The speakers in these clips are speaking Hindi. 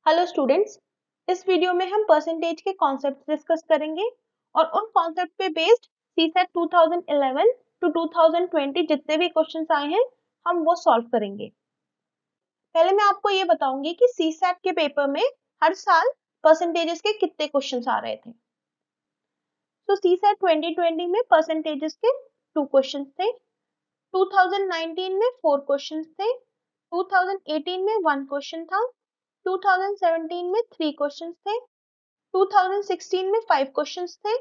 हेलो स्टूडेंट्स, इस वीडियो में हम परसेंटेज के कॉन्सेप्ट डिस्कस करेंगे और उन कॉन्सेप्ट पे बेस्ड सीसेट 2011 टू 2020 जितने भी क्वेश्चंस आए हैं हम वो सॉल्व करेंगे। पहले मैं आपको ये बताऊंगी कि सीसेट के पेपर में हर साल परसेंटेजेस के कितने क्वेश्चंस आ रहे थे। तो सीसेट 2020 में परसेंटेजेस के 2 क्वेश्चंस थे, 2019 में 4 क्वेश्चंस थे, 2018 में 1 क्वेश्चन था, 2017 में 3 क्वेश्चंस थे, 2016 में 5 क्वेश्चंस थे,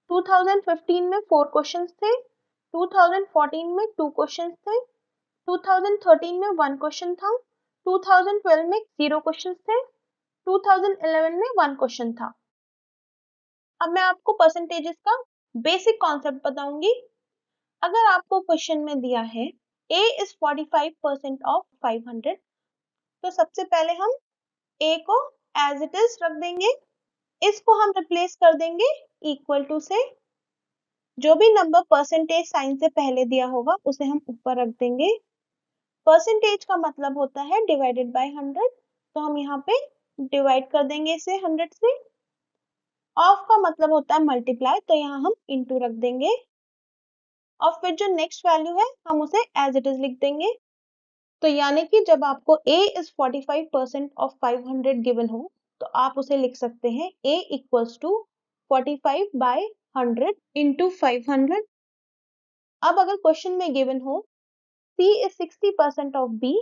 2015 में 4 क्वेश्चंस थे, 2014 में 2 क्वेश्चंस थे, 2013 में 1 क्वेश्चन था, 2012 में 0 क्वेश्चंस थे, 2011 में 1 क्वेश्चन था। अब मैं आपको परसेंटेजेस का बेसिक कॉन्सेप्ट बताऊंगी। अगर आपको क्वेश्चन में दिया है A is 45% of 500, तो सबसे पहले हम A को एज इट इज रख देंगे, इसको हम रिप्लेस कर देंगे इक्वल टू से, जो भी नंबर परसेंटेज साइन से पहले दिया होगा उसे हम ऊपर रख देंगे। परसेंटेज का मतलब होता है डिवाइडेड बाय 100, तो हम यहाँ पे डिवाइड कर देंगे इसे 100 से। ऑफ का मतलब होता है मल्टीप्लाई, तो यहाँ हम इनटू रख देंगे और फिर जो नेक्स्ट वैल्यू है हम उसे एज इट इज लिख देंगे। तो यानी कि जब आपको A is 45% of 500 गिवन हो तो आप उसे लिख सकते हैं A equals to 45 by 100 into 500। अब अगर क्वेश्चन में गिवन हो C is 60% of B,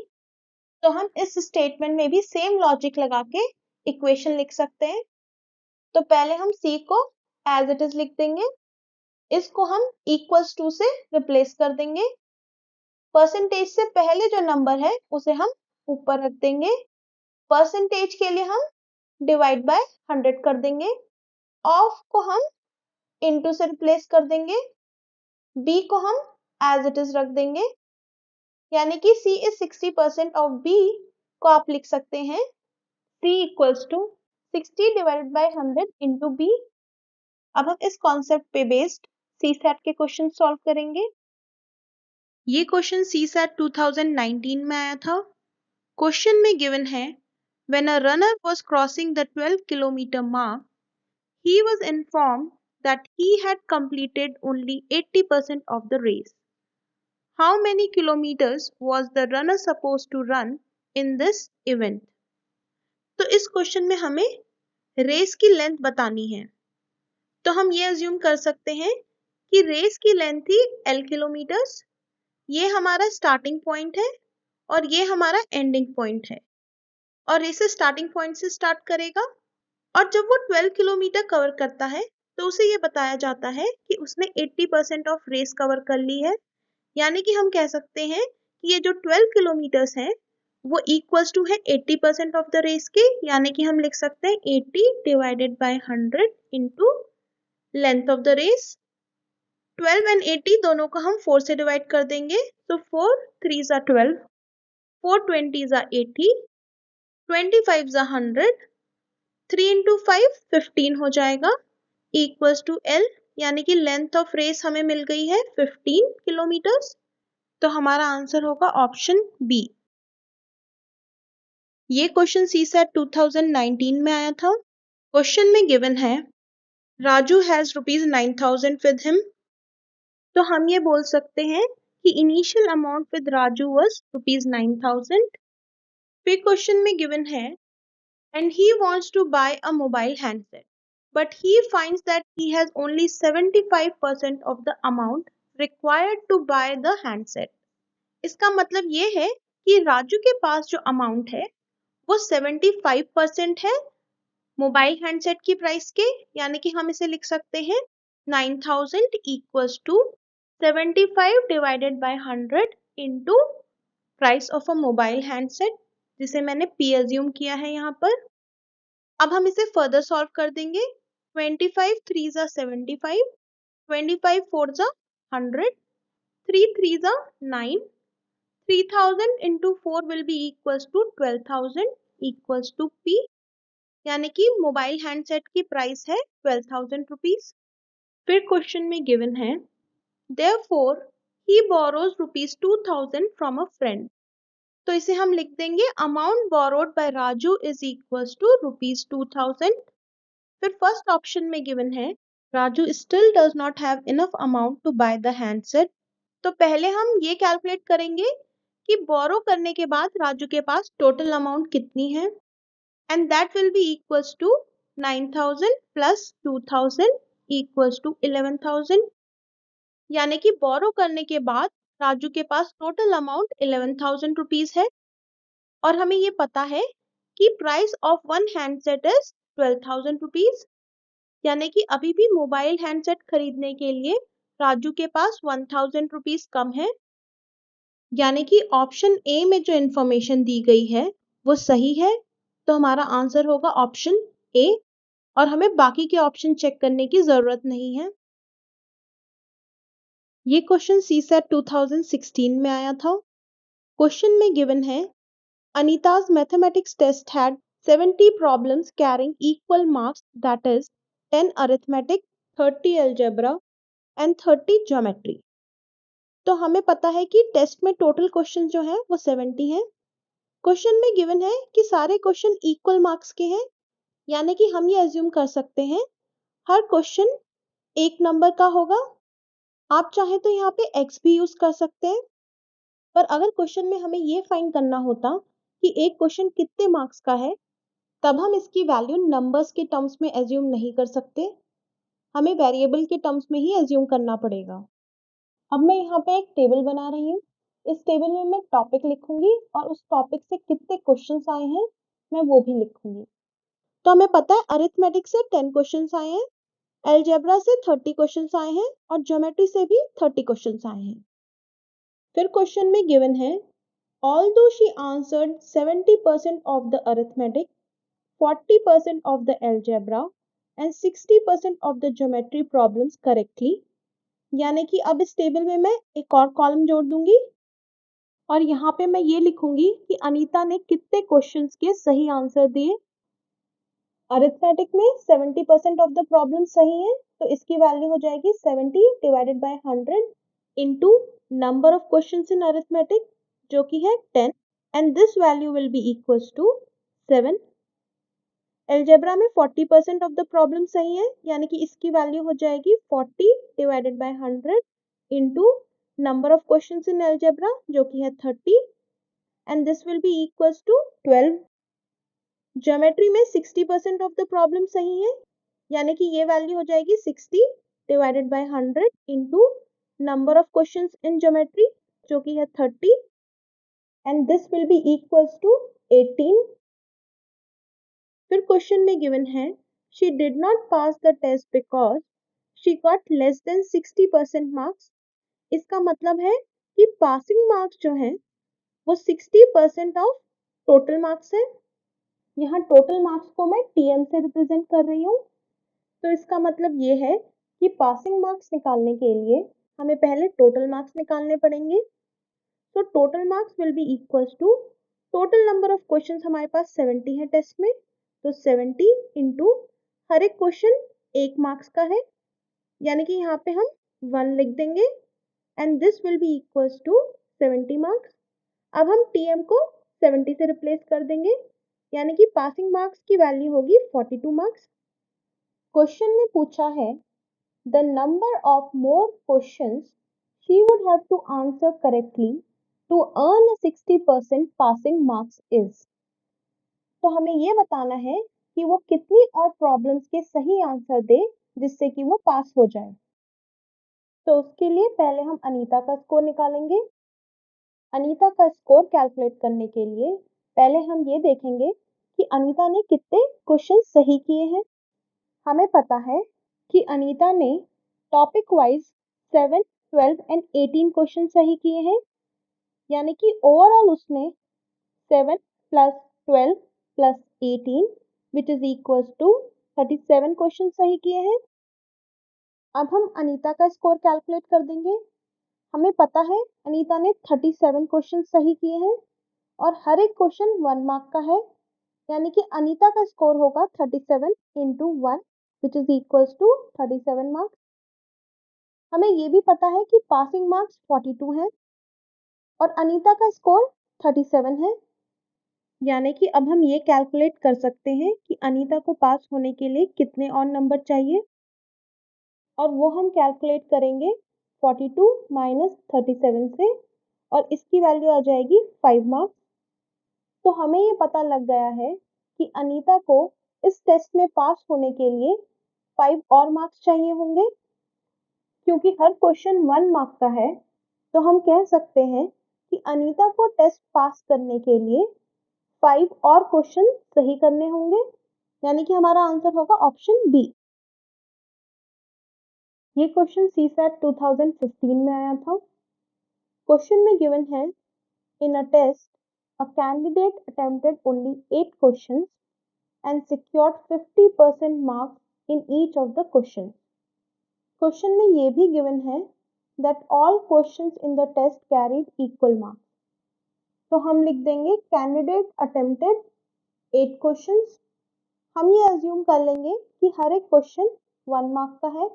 तो हम इस स्टेटमेंट में भी सेम लॉजिक लगा के इक्वेशन लिख सकते हैं। तो पहले हम C को एज इट इज लिख देंगे, इसको हम इक्वल्स टू से रिप्लेस कर देंगे। परसेंटेज से पहले जो नंबर है उसे हम ऊपर रख देंगे। परसेंटेज के लिए हम डिवाइड बाय 100 कर देंगे। ऑफ को हम इनटू से रिप्लेस कर देंगे। बी को हम एज इट इज रख देंगे, यानी कि C is 60% ऑफ B को आप लिख सकते हैं C equals to 60 divided by 100 into B। अब हम इस कॉन्सेप्ट पे बेस्ड सीसेट के क्वेश्चन सॉल्व करेंगे। ये क्वेश्चन सीसेट 2019 में आया था। क्वेश्चन में गिवन है when a runner was crossing the 12 kilometer mark, he was informed that he had completed only 80% of the race. How many kilometers was the runner supposed to run in this event? तो इस क्वेश्चन में हमें रेस की लेंथ बतानी है। तो हम ये अज्यूम कर सकते हैं कि रेस की लेंथ थी L किलोमीटर्स, ये हमारा स्टार्टिंग पॉइंट है और ये हमारा एंडिंग पॉइंट है, और रेस स्टार्टिंग पॉइंट से स्टार्ट करेगा और जब वो 12 किलोमीटर कवर करता है तो उसे ये बताया जाता है कि उसने 80% ऑफ रेस कवर कर ली है। यानी कि हम कह सकते हैं कि ये जो 12 किलोमीटर्स हैं वो इक्वल्स टू है 80% ऑफ द रेस के, यानी कि हम लिख सकते हैं 80 divided by 100 into length of the race. 12 and 80 दोनों को हम 4 से डिवाइड कर देंगे, तो 4 3 12, 4 20 80, 25 100, 3 इंटू 5 15 हो जाएगा इक्वल्स टू L, यानी कि लेंथ ऑफ रेस हमें मिल गई है 15 किलोमीटर्स। तो हमारा आंसर होगा ऑप्शन बी। ये क्वेश्चन सीसेट 2019 में आया था। क्वेश्चन में गिवन है राजू हैज ₹9,000 विद हिम, तो हम ये बोल सकते हैं कि initial amount with Raju was ₹9,000। फिर क्वेश्चन में गिवन है and he wants to buy a mobile handset but he finds that he has only 75% of the amount required to buy the handset। इसका मतलब ये है कि राजू के पास जो अमाउंट है वो 75% है मोबाइल हैंडसेट की प्राइस के, यानी कि हम इसे लिख सकते हैं 9,000 equals to 75 divided by 100 into price of a mobile handset, जिसे मैंने P अज्यूम किया है यहाँ पर। अब हम इसे फर्दर सॉल्व कर देंगे। 25 3 75, 25 4 100, 3 3 9, 3000 into 4 will be equals to 12,000 equals to P, यानी कि मोबाइल हैंडसेट की प्राइस है 12,000 रुपीज। फिर क्वेश्चन में गिवन है therefore he borrows rupees 2,000 from a friend, तो इसे हम लिख देंगे amount borrowed by Raju is equals to ₹2000। फिर फर्स्ट ऑप्शन में गिवन है Raju still does not have enough amount to buy the handset. तो पहले हम ये कैलकुलेट करेंगे कि बोरो करने के बाद राजू के पास टोटल अमाउंट कितनी है, and that will be equals to 9000 plus 2000 equals to 11000। यानी कि बोरो करने के बाद राजू के पास टोटल अमाउंट 11000 रुपीज है, और हमें ये पता है कि price of one handset is 12000 rupees. यानी कि अभी भी मोबाइल हैंडसेट खरीदने के लिए राजू के पास 1000 रुपीज कम है। यानी कि ऑप्शन ए में जो इंफॉर्मेशन दी गई है वो सही है। तो हमारा आंसर होगा ऑप्शन ए, और हमें बाकी के ऑप्शन चेक करने की जरूरत नहीं है। ये क्वेश्चन सीसेट 2016 में आया था। क्वेश्चन में गिवन है Anita's mathematics test had 70 problems carrying equal marks, that is 10 arithmetic, 30 algebra and 30 geometry। तो हमें पता है कि टेस्ट में टोटल क्वेश्चन जो है वो 70 हैं। क्वेश्चन में गिवन है कि सारे क्वेश्चन इक्वल मार्क्स के हैं, यानी कि हम ये अज्यूम कर सकते हैं हर क्वेश्चन एक नंबर का होगा। आप चाहे तो यहाँ पे x भी यूज कर सकते हैं, पर अगर क्वेश्चन में हमें ये फाइंड करना होता कि एक क्वेश्चन कितने मार्क्स का है, तब हम इसकी वैल्यू नंबर्स के टर्म्स में एज्यूम नहीं कर सकते, हमें वेरिएबल के टर्म्स में ही एज्यूम करना पड़ेगा। अब मैं यहाँ पे एक टेबल बना रही हूँ। इस टेबल में मैं टॉपिक लिखूंगी और उस टॉपिक से कितने क्वेश्चंस आए हैं मैं वो भी लिखूंगी। तो हमें पता है अरिथमेटिक से 10 क्वेश्चंस आए हैं, अलजेब्रा से 30 क्वेश्चंस आए हैं और ज्योमेट्री से भी 30 क्वेश्चंस आए हैं। फिर क्वेश्चन में गिवन है although she answered 70% of the arithmetic, 40% of the algebra and 60% of the geometry problems correctly। यानी कि अब इस टेबल में मैं एक और कॉलम जोड़ दूंगी और यहाँ पे मैं ये लिखूंगी कि अनीता ने कितने क्वेश्चंस के सही आंसर दिए। अरिथमेटिक में 70% ऑफ द प्रॉब्लम सही है, तो इसकी वैल्यू हो जाएगी 70 divided by 100 into number of questions in arithmetic जो कि है 10, and this value will be equals to 7। Algebra में 40% ऑफ द प्रॉब्लम सही है, यानी कि इसकी वैल्यू हो जाएगी 40 divided by 100 into number of questions in algebra जो कि है 30, and this will be equals to 12। Geometry में 60% ऑफ द प्रॉब्लम सही है, यानी कि ये वैल्यू हो जाएगी 60 divided by 100 into number of questions in geometry जो कि है 30, and this will be equals to 18। फिर क्वेश्चन में गिवन है she did not pass the test because she got less than 60% marks. इसका मतलब है कि पासिंग मार्क्स जो है वो 60% ऑफ टोटल मार्क्स है। यहाँ टोटल मार्क्स को मैं टीएम से रिप्रेजेंट कर रही हूँ। तो इसका मतलब ये है कि पासिंग मार्क्स निकालने के लिए हमें पहले टोटल मार्क्स निकालने पड़ेंगे। तो total marks will be equals to total number of questions हमारे पास 70 है टेस्ट में, तो 70 इंटू हर एक क्वेश्चन 1 मार्क्स का है, यानी कि यहाँ पे हम 1 लिख देंगे, and this will be equals to 70 marks. अब हम टीएम को 70 से रिप्लेस कर देंगे, यानी कि पासिंग मार्क्स की वैल्यू होगी 42 मार्क्स। क्वेश्चन में पूछा है the number of more questions she would have to answer correctly to earn 60% passing marks is. तो हमें ये बताना है कि वो कितनी और प्रॉब्लम्स के सही आंसर दे जिससे कि वो पास हो जाए। तो उसके लिए पहले हम अनीता का स्कोर निकालेंगे। अनीता का स्कोर कैलकुलेट करने के लिए पहले हम ये देखेंगे कि अनीता ने कितने क्वेश्चन सही किए हैं। हमें पता है कि अनीता ने टॉपिक वाइज 7, 12 एंड 18 क्वेश्चन सही किए हैं, यानी कि ओवरऑल उसने 7 plus 12 plus 18 which is equals to 37 question सही किए हैं। अब हम अनीता का स्कोर कैलकुलेट कर देंगे। हमें पता है अनीता ने 37 क्वेश्चन सही किए हैं और हर एक क्वेश्चन 1 मार्क का है, यानी कि अनीता का स्कोर होगा 37 into 1 which is equals to 37 marks. हमें ये भी पता है कि पासिंग मार्क्स 42 हैं और अनीता का स्कोर 37 है, यानी कि अब हम ये कैलकुलेट कर सकते हैं कि अनीता को पास होने के लिए कितने और नंबर चाहिए, और वो हम कैलकुलेट करेंगे 42 माइनस 37 से, और इसकी वैल्यू आ जाएगी 5 मार्क्स। तो हमें ये पता लग गया है कि अनीता को इस टेस्ट में पास होने के लिए 5 और मार्क्स चाहिए होंगे। क्योंकि हर क्वेश्चन 1 मार्क का है, तो हम कह सकते हैं कि अनीता को टेस्ट पास करने के लिए 5 और क्वेश्चन सही करने होंगे, यानी कि हमारा आंसर होगा ऑप्शन बी। ये क्वेश्चन सीसैट 2015 में आया था। क्वेश्चन में गिवन है, in a test a candidate attempted only 8 questions and secured 50% marks in each of the questions. Question में ये भी गिवन है that all questions in the test carried equal marks. तो हम लिख देंगे candidate attempted 8 questions. हम ये अज्यूम कर लेंगे कि हर एक क्वेश्चन 1 मार्क का है।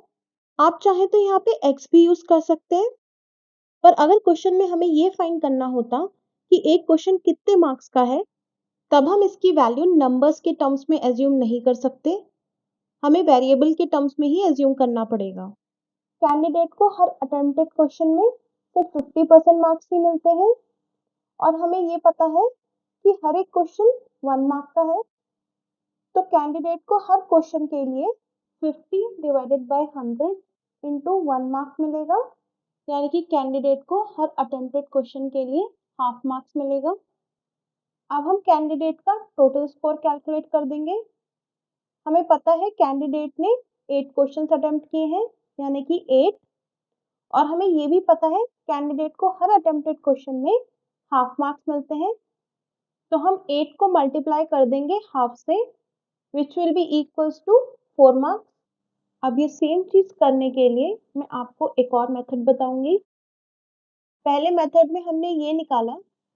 आप चाहे तो यहाँ पे x भी यूज कर सकते हैं, पर अगर क्वेश्चन में हमें ये फाइंड करना होता कि एक क्वेश्चन कितने मार्क्स का है, तब हम इसकी वैल्यू नंबर्स के टर्म्स में एज्यूम नहीं कर सकते, हमें वेरिएबल के टर्म्स में ही एज्यूम करना पड़ेगा। कैंडिडेट को हर अटेम्प्टेड क्वेश्चन में सिर्फ 50% मार्क्स ही मिलते हैं, और हमें ये पता है कि हर एक क्वेश्चन 1 मार्क का है, तो कैंडिडेट को हर क्वेश्चन के लिए 50 डिवाइडेड बाय 100 इंटू 1 मार्क मिलेगा, यानी कि कैंडिडेट को हर अटेम्प्टेड क्वेश्चन के लिए हाफ मार्क्स मिलेगा। अब हम कैंडिडेट का टोटल स्कोर कैलकुलेट कर देंगे। हमें पता है कैंडिडेट ने 8 क्वेश्चंस अटेम्प्ट किए हैं, यानी कि 8, और हमें ये भी पता है कैंडिडेट को हर अटेम्प्टेड क्वेश्चन में हाफ मार्क्स मिलते हैं, तो हम 8 को मल्टीप्लाई कर देंगे हाफ से, which will be equals to 4 marks. अब ये सेम चीज करने के लिए मैं आपको एक और मेथड बताऊंगी। पहले मेथड में हमने ये निकाला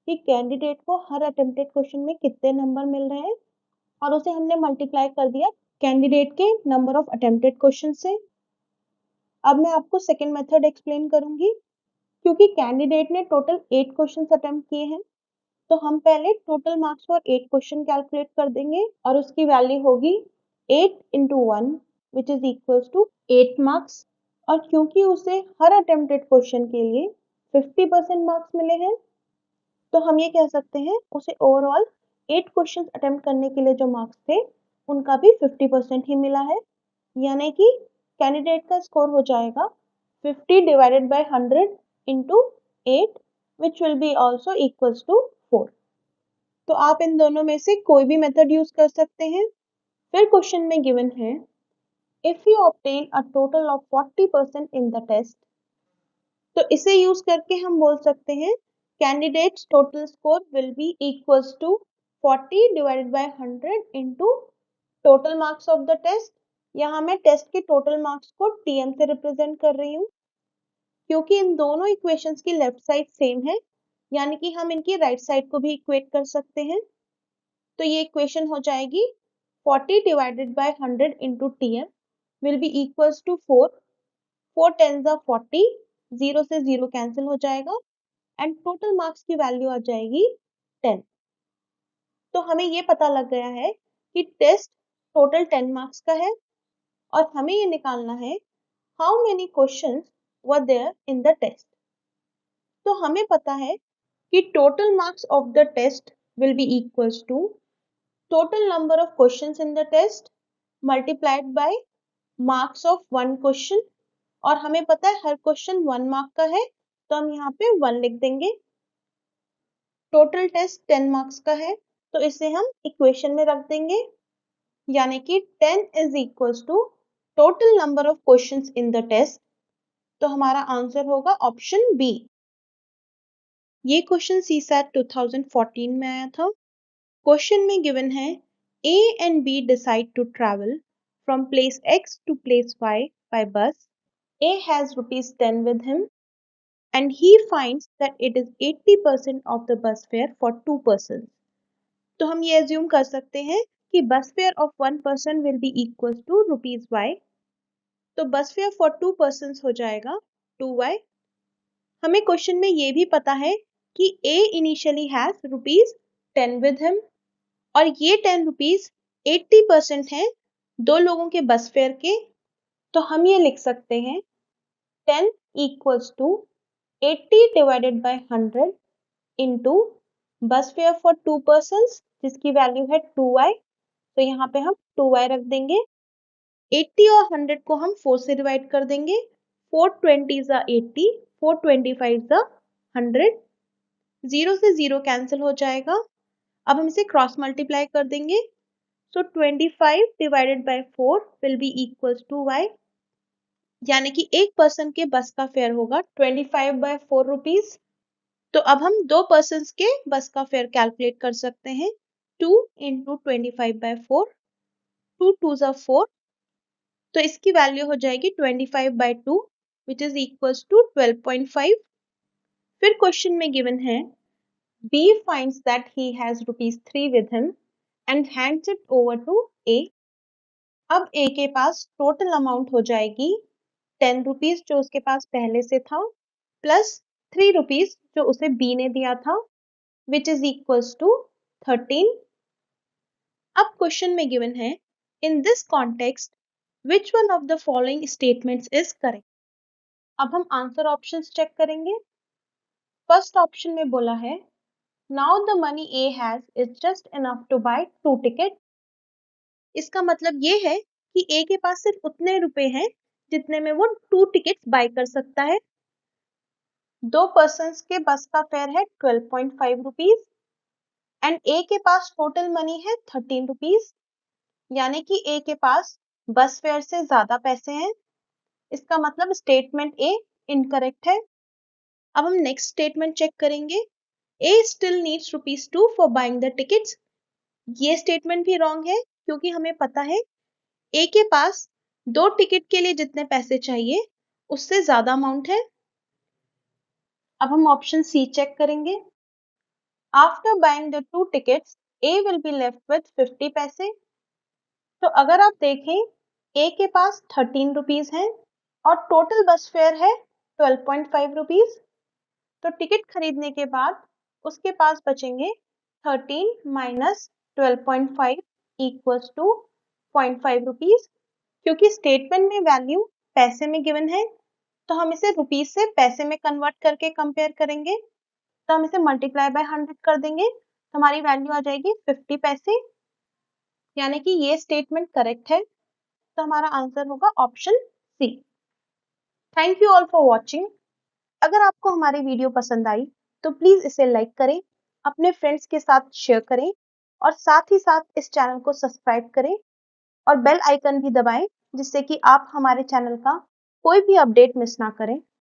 कि कैंडिडेट को हर अटेम्प्टेड क्वेश्चन में कितने नंबर मिल रहे हैं, और उसे हमने मल्टीप्लाई कर दिया कैंडिडेट के नंबर ऑफ अटेम्प्टेड क्वेश्चन से। अब मैं आपको सेकेंड मेथड एक्सप्लेन करूंगी। क्योंकि कैंडिडेट ने टोटल 8 क्वेश्चन अटेम्प्ट किए हैं, तो हम पहले total marks for 8 question calculate कर देंगे, और उसकी वैल्यू होगी 8 into 1 which is equals to 8 marks. और क्योंकि उसे हर अटेम्प्टेड क्वेश्चन के लिए 50% मार्क्स मिले हैं, तो हम ये कह सकते हैं उसे ओवरऑल 8 क्वेश्चन अटेम्प्ट करने के लिए जो मार्क्स थे उनका भी 50% ही मिला है, यानी कि कैंडिडेट का स्कोर हो जाएगा 50 divided by 100 into 8 which will be also equals to 4। तो आप इन दोनों में से कोई भी मेथड यूज कर सकते हैं। फिर क्वेश्चन में गिवन है, if you obtain a total of 40% in the test, तो इसे यूज करके हम बोल सकते हैं candidates total score will be equals to 40 divided by 100 into total marks of the test. यहाँ मैं टेस्ट के टोटल मार्क्स को टीएम से रिप्रेजेंट कर रही हूँ, क्योंकि इन दोनों इक्वेशंस की लेफ्ट साइड सेम है, यानी कि हम इनकी राइट साइड को भी इक्वेट कर सकते हैं। तो ये इक्वेशन हो जाएगी 40 divided by 100 into TM will be equals to 4, 4 tens are 40, 0 से 0 कैंसिल हो जाएगा, एंड टोटल मार्क्स की वैल्यू आ जाएगी 10। तो हमें ये पता लग गया है कि टेस्ट टोटल 10 मार्क्स का है, और हमें ये निकालना है how many questions were there in the test. तो हमें पता है कि total marks of the test will be equals to total number of questions in the test multiplied by marks of one question, और हमें पता है हर क्वेश्चन 1 मार्क का है, तो हम यहाँ पे 1 लिख देंगे। टोटल टेस्ट 10 मार्क्स का है, तो इसे हम इक्वेशन में रख देंगे, यानी कि 10 is equals to total number of questions in the test. तो हमारा आंसर होगा ऑप्शन बी। ये क्वेश्चन सीसैट 2014 में आया था। क्वेश्चन में गिवन है, A and B decide to travel from place X to place Y by bus. A has rupees 10 with him and he finds that it is 80% of the bus fare for 2 persons. तो हम ये assume कर सकते हैं कि bus fare of 1 person will be equals to rupees Y. तो bus fare for 2 persons हो जाएगा 2Y. हमें क्वेश्चन में ये भी पता है कि A initially has ₹10 with him और ये 10 रुपीज 80% है 2 लोगों के बस फेयर के, तो हम ये लिख सकते हैं 10 equals to 80 divided by 100 into bus fare for 2 persons जिसकी वैल्यू है 2y, तो यहाँ पे हम 2y रख देंगे। 80 और 100 को हम 4 से डिवाइड कर देंगे, 420 ज़ा 80, 425 ज़ा 100, 0 से 0 कैंसिल हो जाएगा। अब हम इसे क्रॉस मल्टीप्लाई कर देंगे, so 25 divided by 4 will be equals to y, यानी कि एक पर्सन के बस का फेयर होगा 25/4 रुपीज। तो अब हम 2 पर्सन्स के बस का फेयर कैलकुलेट कर सकते हैं, 2 इंटू 25/4, 2 2 ज़ा 4, तो इसकी वैल्यू हो जाएगी 25/2 विच इज इक्वल्स टू 12.5। फिर क्वेश्चन में गिवन है B finds that he has ₹3 with him and hands it over to A। अब A के पास टोटल अमाउंट हो जाएगी 10 रुपीज जो उसके पास पहले से था प्लस 3 रुपीज जो उसे B ने दिया था विच इज इक्वल्स टू 13। अब क्वेश्चन में गिवन है in this context which one of the following statements is correct. अब हम आंसर ऑप्शंस चेक करेंगे। फर्स्ट ऑप्शन में बोला है now the money A has is just enough to buy 2 tickets। इसका मतलब ये है कि A के पास सिर्फ उतने रुपए हैं जितने में वो 2 टिकट्स बाय कर सकता है। 2 पर्सन्स के बस का फेयर है 12.5 रुपीज एंड A के पास टोटल मनी है 13 रुपीज, यानी कि A के पास बस फेयर से ज्यादा पैसे हैं। इसका मतलब स्टेटमेंट A इनकरेक्ट है। अब हम नेक्स्ट स्टेटमेंट चेक करेंगे, A still needs ₹2 for buying the tickets। ये स्टेटमेंट भी रॉन्ग है क्योंकि हमें पता है A के पास 2 टिकट के लिए जितने पैसे चाहिए उससे ज्यादा अमाउंट है। अब हम ऑप्शन सी चेक करेंगे। After buying the 2 tickets A will be left with 50 पैसे। तो अगर आप देखें A के पास 13 रुपीज हैं और टोटल बस फेयर है 12.5 रुपीज, तो टिकट खरीदने के बाद उसके पास बचेंगे 13 माइनस 12.5 इक्वल्स टू 0.5 रुपीज। क्योंकि स्टेटमेंट में वैल्यू पैसे में गिवन है तो हम इसे रुपीज से पैसे में कन्वर्ट करके कंपेयर करेंगे, तो हम इसे मल्टीप्लाई बाय 100 कर देंगे तो हमारी वैल्यू आ जाएगी 50 पैसे, यानी कि ये स्टेटमेंट करेक्ट है, तो हमारा आंसर होगा option C. Thank you all for watching. अगर आपको हमारी वीडियो पसंद आई तो प्लीज इसे लाइक करें, अपने फ्रेंड्स के साथ शेयर करें और साथ ही साथ इस चैनल को सब्सक्राइब करें और बेल आइकन भी दबाएं जिससे कि आप हमारे चैनल का कोई भी अपडेट मिस ना करें।